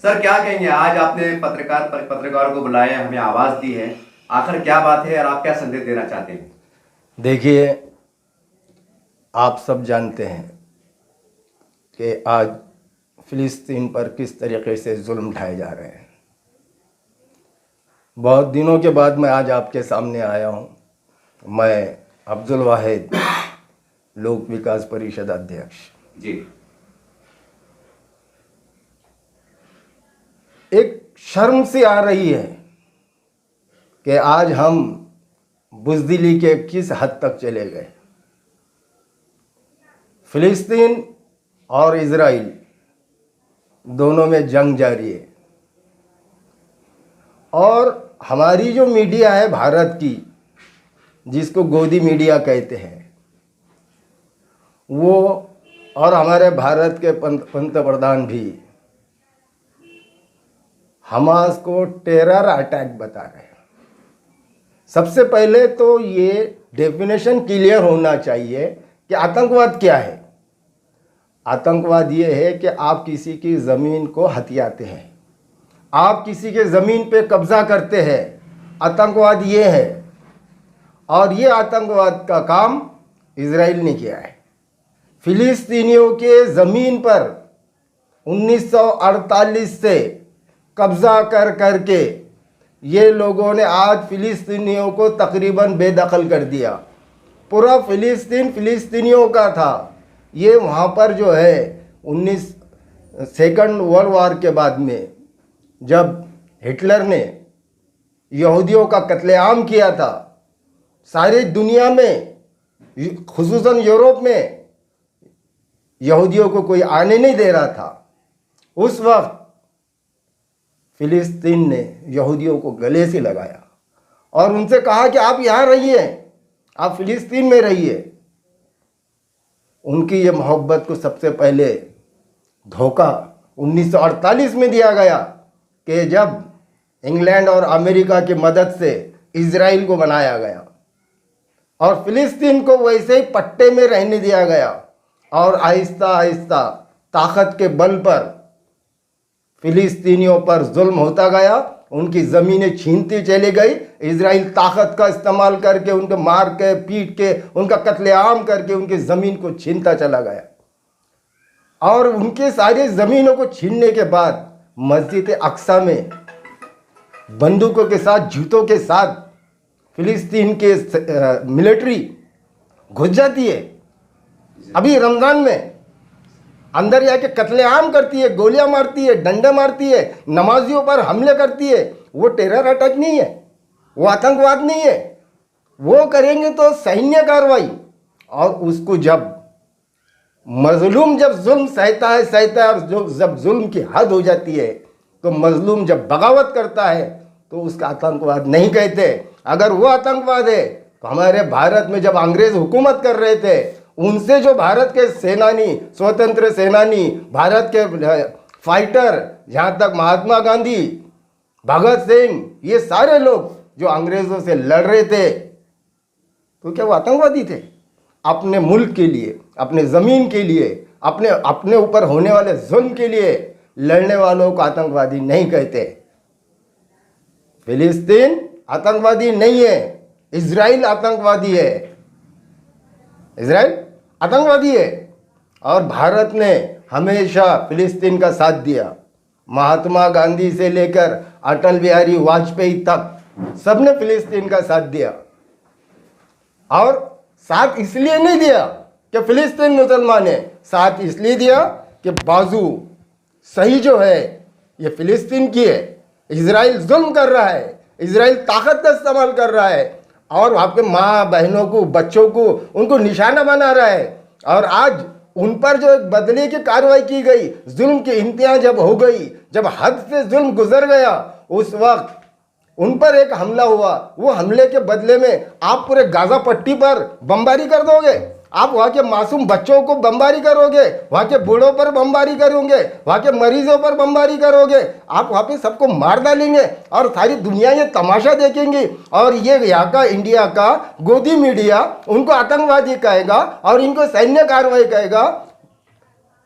Sir क्या कहेंगे, आज आपने पत्रकारों को बुलाया, हमें आवाज दी है, आखिर क्या बात है और आप क्या संदेश देना चाहते हैं? देखिए, आप सब जानते हैं कि आज फ़िलिस्तीन पर किस तरीके से जुल्म ढाए जा रहे हैं। बहुत दिनों के बाद मैं आज आपके सामने आया हूं। मैं अब्दुल वाहिद, लोक विकास परिषद अध्यक्ष। जी। एक शर्म सी आ रही है कि आज हम बुज़दिली के किस हद तक चले गए। फ़िलिस्तीन और इज़राइल दोनों में जंग जारी है और हमारी जो मीडिया है भारत की, जिसको गोदी मीडिया कहते हैं, वो और हमारे भारत के पंतप्रधान भी हमास को टेरर अटैक बता रहे हैं। सबसे पहले तो ये डेफिनेशन क्लियर होना चाहिए कि आतंकवाद क्या है। आतंकवाद ये है कि आप किसी की ज़मीन को हथियाते हैं, आप किसी के ज़मीन पे कब्ज़ा करते हैं, आतंकवाद ये है। और ये आतंकवाद का काम इज़राइल ने किया है। फ़िलिस्तीनियों के ज़मीन पर 1948 से कब्ज़ा कर करके ये लोगों ने आज फ़िलिस्तीनियों को तकरीबन बेदखल कर दिया। पूरा फ़िलिस्तीन फ़िलिस्तीनियों का था। ये वहाँ पर जो है 2nd वर्ल्ड वॉर के बाद में जब हिटलर ने यहूदियों का कत्लेआम किया था, सारी दुनिया में खुसूसन यूरोप में यहूदियों को कोई आने नहीं दे रहा था। उस वक्त फ़िलिस्तीन ने यहूदियों को गले से लगाया और उनसे कहा कि आप यहाँ रहिए, आप फ़िलिस्तीन में रहिए। उनकी ये मोहब्बत को सबसे पहले धोखा 1948 में दिया गया कि जब इंग्लैंड और अमेरिका की मदद से इज़राइल को बनाया गया और फ़िलिस्तीन को वैसे ही पट्टे में रहने दिया गया और आहिस्ता आहिस्ता ताकत के बल पर फ़िलिस्तीनियों पर जुल्म होता गया, उनकी ज़मीनें छीनती चली गई। इज़राइल ताकत का इस्तेमाल करके उनको मार के पीट के उनका कत्लेआम करके उनकी ज़मीन को छीनता चला गया और उनके सारी ज़मीनों को छीनने के बाद मस्जिद अक्सा में बंदूकों के साथ, जूतों के साथ फ़िलिस्तीन के मिलिट्री घुस जाती है। अभी रमज़ान में अंदर जाके कत्लेआम करती है, गोलियां मारती है, डंडे मारती है, नमाजियों पर हमले करती है। वो टेरर अटैक नहीं है, वो आतंकवाद नहीं है। वो करेंगे तो सैन्य कार्रवाई। और उसको जब मजलूम जब जुल्म सहता है और जब जुल्म की हद हो जाती है तो मजलूम जब बगावत करता है तो उसका आतंकवाद नहीं कहते। अगर वो आतंकवाद है तो हमारे भारत में जब अंग्रेज हुकूमत कर रहे थे, उनसे जो भारत के सेनानी, स्वतंत्र सेनानी, भारत के फाइटर, जहाँ तक महात्मा गांधी, भगत सिंह, ये सारे लोग जो अंग्रेज़ों से लड़ रहे थे, तो क्या वो आतंकवादी थे? अपने मुल्क के लिए, अपने ज़मीन के लिए, अपने ऊपर होने वाले जुल्म के लिए लड़ने वालों को आतंकवादी नहीं कहते। फ़िलिस्तीन आतंकवादी नहीं है, इज़राइल आतंकवादी है। इज़राइल आतंकवादी है और भारत ने हमेशा फ़िलिस्तीन का साथ दिया। महात्मा गांधी से लेकर अटल बिहारी वाजपेयी तक सबने फ़िलिस्तीन का साथ दिया। और साथ इसलिए नहीं दिया कि फ़िलिस्तीन मुसलमान है, साथ इसलिए दिया कि बाजू सही जो है ये फ़िलिस्तीन की है। इज़राइल जुल्म कर रहा है, इज़राइल ताकत का इस्तेमाल कर रहा है और आपके माँ बहनों को, बच्चों को, उनको निशाना बना रहा है। और आज उन पर जो एक बदले की कार्रवाई की गई, जुल्म की इंतहा जब हो गई, जब हद से जुल्म गुजर गया, उस वक्त उन पर एक हमला हुआ। वो हमले के बदले में आप पूरे गाजा पट्टी पर बमबारी कर दोगे, आप वहाँ के मासूम बच्चों को बमबारी करोगे, वहाँ के बूढ़ों पर बमबारी करोगे, वहाँ के मरीजों पर बमबारी करोगे, आप वहाँ पे सबको मार डालेंगे और सारी दुनिया ये तमाशा देखेंगी। और ये यहाँ का इंडिया का गोदी मीडिया उनको आतंकवादी कहेगा और इनको सैन्य कार्रवाई कहेगा।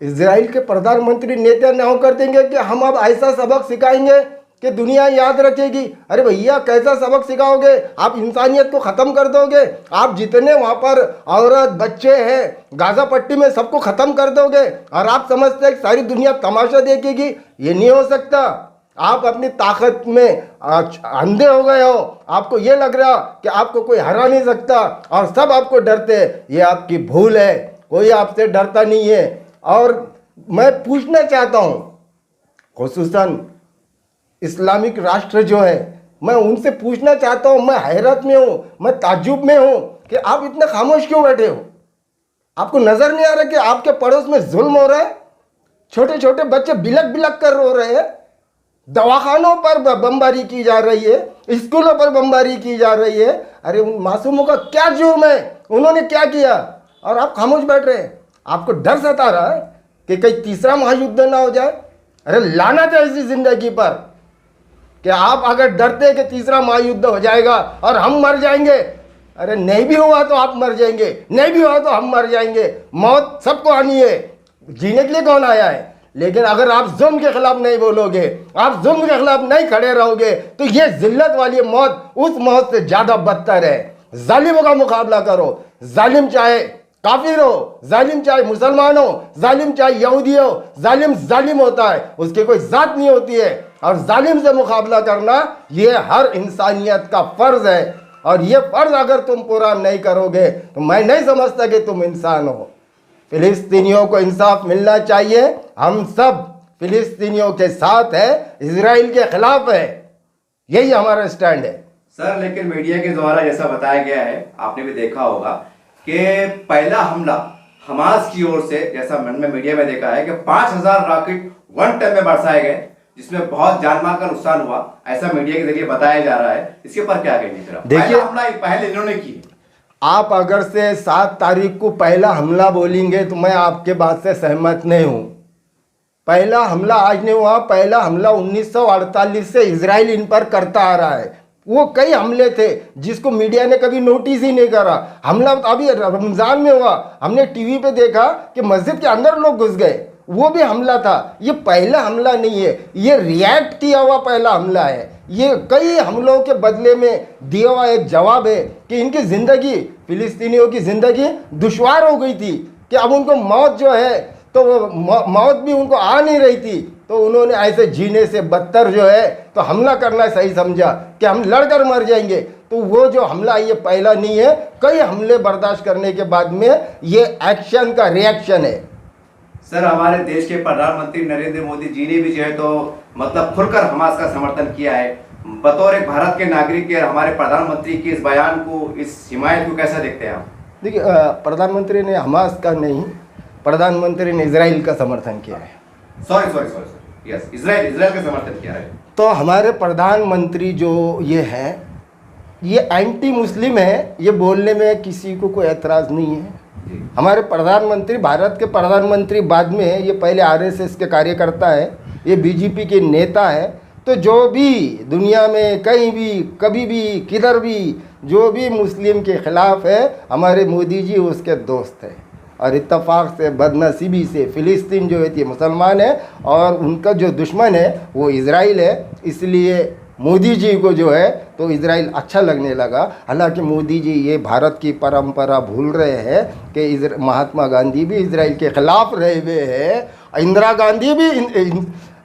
इजराइल के प्रधानमंत्री नेतन्याहू कर देंगे कि हम अब ऐसा सबक सिखाएंगे कि दुनिया याद रखेगी। अरे भैया, कैसा सबक सिखाओगे? आप इंसानियत को ख़त्म कर दोगे? आप जितने वहाँ पर औरत बच्चे हैं गाज़ा पट्टी में सबको ख़त्म कर दोगे और आप समझते हैं कि सारी दुनिया तमाशा देखेगी? ये नहीं हो सकता। आप अपनी ताकत में अंधे हो गए हो। आपको ये लग रहा कि आपको कोई हरा नहीं सकता और सब आपको डरते हैं। ये आपकी भूल है, कोई आपसे डरता नहीं है। और मैं पूछना चाहता हूँ, खुसूसन इस्लामिक राष्ट्र जो है, मैं उनसे पूछना चाहता हूँ, मैं हैरत में हूँ, मैं ताज्जुब में हूँ कि आप इतने खामोश क्यों बैठे हो? आपको नज़र नहीं आ रहा कि आपके पड़ोस में जुल्म हो रहा है? छोटे छोटे बच्चे बिलक बिलक कर रो रहे हैं, दवाखानों पर बमबारी की जा रही है, स्कूलों पर बमबारी की जा रही है। अरे उन मासूमों का क्या जुर्म है? उन्होंने क्या किया? और आप खामोश बैठ रहे हैं। आपको डर सता रहा है कि कहीं तीसरा महायुद्ध ना हो जाए। अरे लानत है ऐसी जिंदगी पर कि आप अगर डरते कि तीसरा महायुद्ध हो जाएगा और हम मर जाएंगे। अरे नहीं भी हुआ तो आप मर जाएंगे, नहीं भी हुआ तो हम मर जाएंगे। मौत सबको आनी है, जीने के लिए कौन आया है? लेकिन अगर आप जुल्म के खिलाफ नहीं बोलोगे, आप जुल्म के खिलाफ नहीं खड़े रहोगे, तो ये जिल्लत वाली मौत उस मौत से ज़्यादा बदतर है। जालिमों का मुकाबला करो। जालिम चाहे काफिर हो, जालिम चाहे मुसलमान हो, जालिम चाहे यहूदी हो, जालिम जालिम होता है, उसकी कोई जात नहीं होती है। और जालिम से मुकाबला करना ये हर इंसानियत का फर्ज है। और ये फर्ज अगर तुम पूरा नहीं करोगे तो मैं नहीं समझता कि तुम इंसान हो। फिलिस्तीनियों को इंसाफ मिलना चाहिए। हम सब फिलिस्तीनियों के साथ है, इजराइल के खिलाफ है। यही हमारा स्टैंड है। सर, लेकिन मीडिया के द्वारा जैसा बताया गया है, आपने भी देखा होगा कि पहला हमला हमास की ओर से, जैसा मैंने मीडिया में देखा है कि 5000 रॉकेट वन टाइम में बरसाए गए, जिसमें बहुत जानमाल का नुकसान हुआ, ऐसा मीडिया के जरिए बताया जा रहा है। इसके ऊपर क्या कहेंगे सर? देखिए, हमला पहले इन्होंने की। आप अगर से 7 तारीख को पहला हमला बोलेंगे तो मैं आपके बात से सहमत नहीं हूँ। पहला हमला आज नहीं हुआ। पहला हमला 1948 से इजराइल इन पर करता आ रहा है। वो कई हमले थे जिसको मीडिया ने कभी नोटिस ही नहीं करा। हमला तो अभी रमजान में हुआ, हमने टीवी पे देखा कि मस्जिद के अंदर लोग घुस गए, वो भी हमला था। ये पहला हमला नहीं है, ये रिएक्ट किया हुआ पहला हमला है। ये कई हमलों के बदले में दिया हुआ एक जवाब है कि इनकी ज़िंदगी, फिलिस्तीनियों की ज़िंदगी दुश्वार हो गई थी कि अब उनको मौत जो है तो मौत भी उनको आ नहीं रही थी, तो उन्होंने ऐसे जीने से बदतर जो है तो हमला करना सही समझा कि हम लड़कर मर जाएंगे। तो वो जो हमला ये पहला नहीं है, कई हमले बर्दाश्त करने के बाद में ये एक्शन का रिएक्शन है। सर, हमारे देश के प्रधानमंत्री नरेंद्र मोदी जी ने भी जो है तो मतलब खुलकर हमास का समर्थन किया है। बतौर एक भारत के नागरिक के हमारे प्रधानमंत्री के इस बयान को, इस हिमायत को कैसा देखते हैं आप? देखिए, प्रधानमंत्री ने हमास का नहीं, प्रधानमंत्री ने इजराइल का समर्थन किया है। सॉरी, यस, इजराइल का समर्थन किया है। तो हमारे प्रधानमंत्री जो ये है, ये एंटी मुस्लिम है, ये बोलने में किसी को कोई एतराज़ नहीं है। हमारे प्रधानमंत्री, भारत के प्रधानमंत्री बाद में ये पहले आरएसएस के कार्यकर्ता है, ये बीजेपी के नेता है। तो जो भी दुनिया में कहीं भी, कभी भी, किधर भी जो भी मुस्लिम के ख़िलाफ़ है, हमारे मोदी जी उसके दोस्त हैं। और इत्तफाक से, बदनसीबी से, फ़िलिस्तीन जो है ये मुसलमान है और उनका जो दुश्मन है वो इज़राइल है। इसलिए मोदी जी को जो है तो इज़राइल अच्छा लगने लगा। हालांकि मोदी जी ये भारत की परंपरा भूल रहे हैं कि महात्मा गांधी भी इज़राइल के ख़िलाफ़ रहे हुए हैं, इंदिरा गांधी भी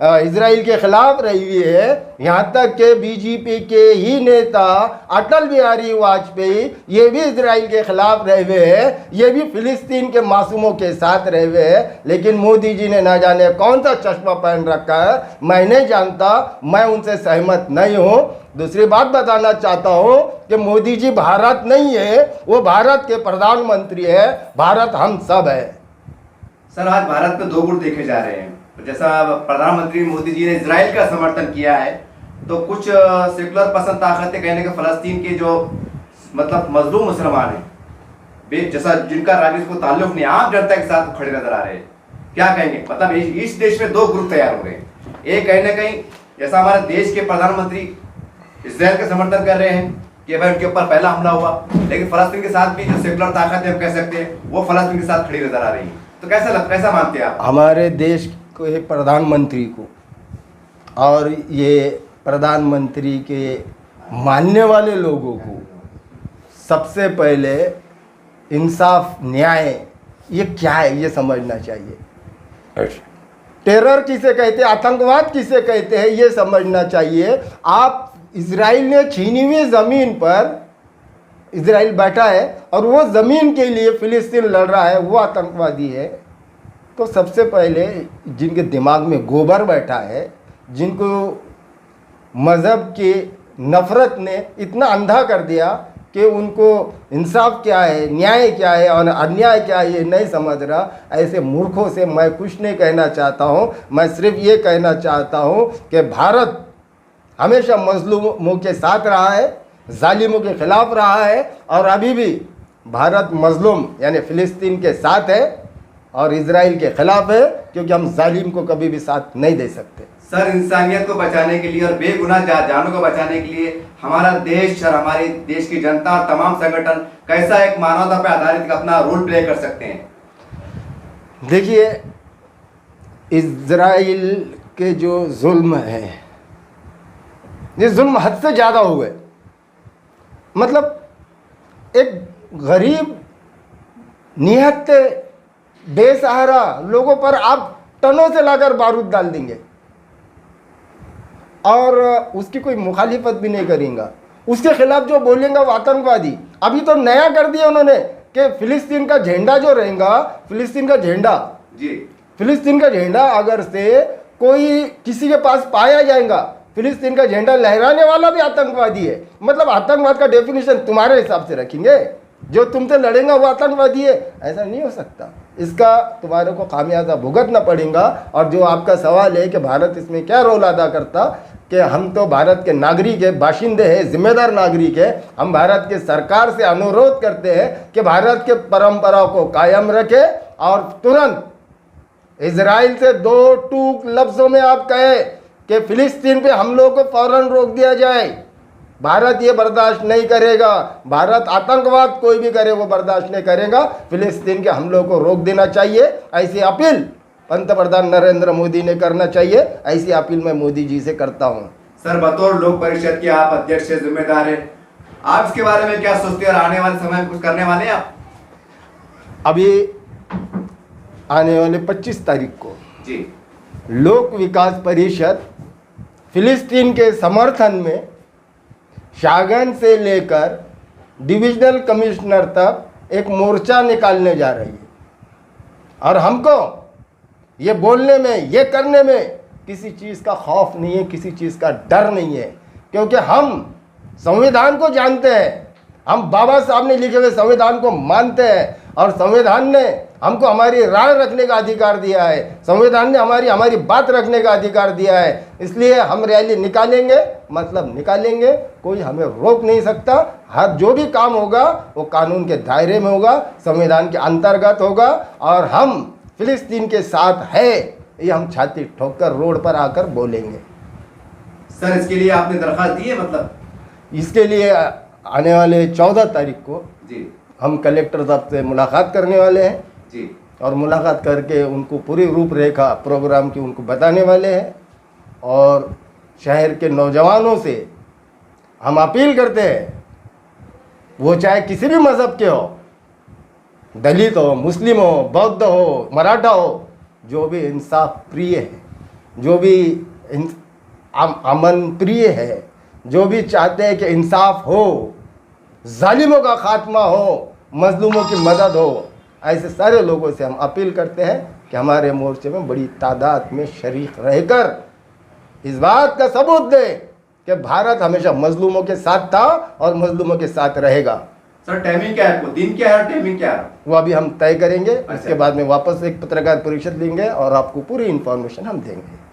इज़राइल के ख़िलाफ़ रही हुई है। यहाँ तक कि बीजेपी के ही नेता अटल बिहारी वाजपेयी ये भी इज़राइल के ख़िलाफ़ रहे हुए हैं, ये भी फ़िलिस्तीन के मासूमों के साथ रहे हुए हैं। लेकिन मोदी जी ने ना जाने कौन सा चश्मा पहन रखा है, मैं नहीं जानता, मैं उनसे सहमत नहीं हूँ। दूसरी बात बताना चाहता हूँ कि मोदी जी भारत नहीं है, वो भारत के प्रधानमंत्री है। भारत हम सब है। सर, आज भारत में दो गुट देखे जा रहे हैं। जैसा प्रधानमंत्री मोदी जी ने इजराइल का समर्थन किया है, तो कुछ सेकुलर पसंद ताकतें कहने के फलस्तीन के जो मतलब मजलूम मुसलमान हैं, जैसा जिनका राजनीति को ताल्लुक नहीं, आम जनता के साथ खड़े नजर आ रहे हैं। क्या कहेंगे? मतलब इस देश में दो ग्रुप तैयार हो गए। एक कहीं ना कहीं जैसा हमारे देश के प्रधानमंत्री इजराइल का समर्थन कर रहे हैं कि भाई उनके ऊपर पहला हमला हुआ, लेकिन फलस्तीन के साथ भी जो सेकुलर ताकत है, हम कह सकते हैं, वो फलस्तीन के साथ खड़ी नजर आ रही है। तो कैसा मानते हैं आप? हमारे देश के प्रधानमंत्री को और ये प्रधानमंत्री के मानने वाले लोगों को सबसे पहले इंसाफ, न्याय ये क्या है ये समझना चाहिए। टेरर किसे कहते हैं, आतंकवाद किसे कहते हैं ये समझना चाहिए। आप इजराइल ने छीनी हुई ज़मीन पर इजराइल बैठा है और वो ज़मीन के लिए फिलिस्तीन लड़ रहा है, वो आतंकवादी है। तो सबसे पहले जिनके दिमाग में गोबर बैठा है, जिनको मज़हब की नफ़रत ने इतना अंधा कर दिया कि उनको इंसाफ क्या है, न्याय क्या है और अन्याय क्या है ये नहीं समझ रहा, ऐसे मूर्खों से मैं कुछ नहीं कहना चाहता हूँ। मैं सिर्फ ये कहना चाहता हूँ कि भारत हमेशा मजलूमों के साथ रहा है, जालिमों के खिलाफ रहा है और अभी भी भारत मजलूम यानी फ़िलिस्तीन के साथ है और इजराइल के खिलाफ है, क्योंकि हम जालिम को कभी भी साथ नहीं दे सकते। सर, इंसानियत को बचाने के लिए और बेगुनाह जानों को बचाने के लिए हमारा देश और हमारे देश की जनता और तमाम संगठन कैसा एक मानवता पर आधारित अपना रोल प्ले कर सकते हैं? देखिए, इजराइल के जो जुल्म है, ये जुल्म हद से ज़्यादा हुए। मतलब एक गरीब निहत्ते बेसहारा लोगों पर आप टनों से लाकर बारूद डाल देंगे और उसकी कोई मुखालिफत भी नहीं करेंगे। उसके खिलाफ जो बोलेंगे वो आतंकवादी। अभी तो नया कर दिया उन्होंने कि फिलिस्तीन का झंडा जो रहेगा, फिलिस्तीन का झंडा जी, फिलिस्तीन का झंडा अगर से कोई किसी के पास पाया जाएगा, फिलिस्तीन का झंडा लहराने वाला भी आतंकवादी है। मतलब आतंकवाद का डेफिनेशन तुम्हारे हिसाब से रखेंगे, जो तुमसे लड़ेगा वो आतंकवादी है, ऐसा नहीं हो सकता। इसका तुम्हारे को खामियाजा भुगतना पड़ेगा। और जो आपका सवाल है कि भारत इसमें क्या रोल अदा करता, कि हम तो भारत के नागरिक है, बाशिंदे हैं, जिम्मेदार नागरिक है। हम भारत के सरकार से अनुरोध करते हैं कि भारत के परंपरा को कायम रखे और तुरंत इजराइल से दो टूक लफ्ज़ों में आप कहें कि फ़िलिस्तीन पे हमलों को फ़ौरन रोक दिया जाए। भारत ये बर्दाश्त नहीं करेगा। भारत आतंकवाद कोई भी करे वो बर्दाश्त नहीं करेगा। फ़िलिस्तीन के हमलों को रोक देना चाहिए। ऐसी अपील पंतप्रधान नरेंद्र मोदी ने करना चाहिए। ऐसी अपील मैं मोदी जी से करता हूँ। सर, बतौर लोक परिषद के आप अध्यक्ष से जिम्मेदार है, आप इसके बारे में क्या सोचते हैं और आने वाले समय में कुछ करने वाले हैं आप? अभी आने वाले 25 तारीख को जी, लोक विकास परिषद फिलिस्तीन के समर्थन में शागन से लेकर डिविजनल कमिश्नर तक एक मोर्चा निकालने जा रही है। और हमको ये बोलने में, ये करने में किसी चीज़ का खौफ नहीं है, किसी चीज़ का डर नहीं है, क्योंकि हम संविधान को जानते हैं। हम बाबा साहब ने लिखे हुए संविधान को मानते हैं और संविधान ने हमको हमारी राय रखने का अधिकार दिया है। संविधान ने हमारी बात रखने का अधिकार दिया है। इसलिए हम रैली निकालेंगे, मतलब निकालेंगे, कोई हमें रोक नहीं सकता। हर जो भी काम होगा वो कानून के दायरे में होगा, संविधान के अंतर्गत होगा और हम फिलिस्तीन के साथ है ये हम छाती ठोककर रोड पर आकर बोलेंगे। सर, इसके लिए आपने दरखास्त दी है? मतलब इसके लिए आने वाले 14 तारीख को जी, हम कलेक्टर साहब से मुलाकात करने वाले हैं जी, और मुलाकात करके उनको पूरी रूपरेखा प्रोग्राम की उनको बताने वाले हैं। और शहर के नौजवानों से हम अपील करते हैं, वो चाहे किसी भी मज़हब के हो, दलित हो, मुस्लिम हो, बौद्ध हो, मराठा हो, जो भी इंसाफ प्रिय है, जो भी अमन प्रिय है, जो भी चाहते हैं कि इंसाफ हो, जालिमों का खात्मा हो, मजलूमों की मदद हो, ऐसे सारे लोगों से हम अपील करते हैं कि हमारे मोर्चे में बड़ी तादाद में शरीक रहकर इस बात का सबूत दें कि भारत हमेशा मजलूमों के साथ था और मजलूमों के साथ रहेगा। सर, टाइमिंग क्या है? आपको दिन क्या है और टाइमिंग क्या है? वो अभी हम तय करेंगे। अच्छा। उसके बाद में वापस एक पत्रकार परिषद लेंगे और आपको पूरी इन्फॉर्मेशन हम देंगे।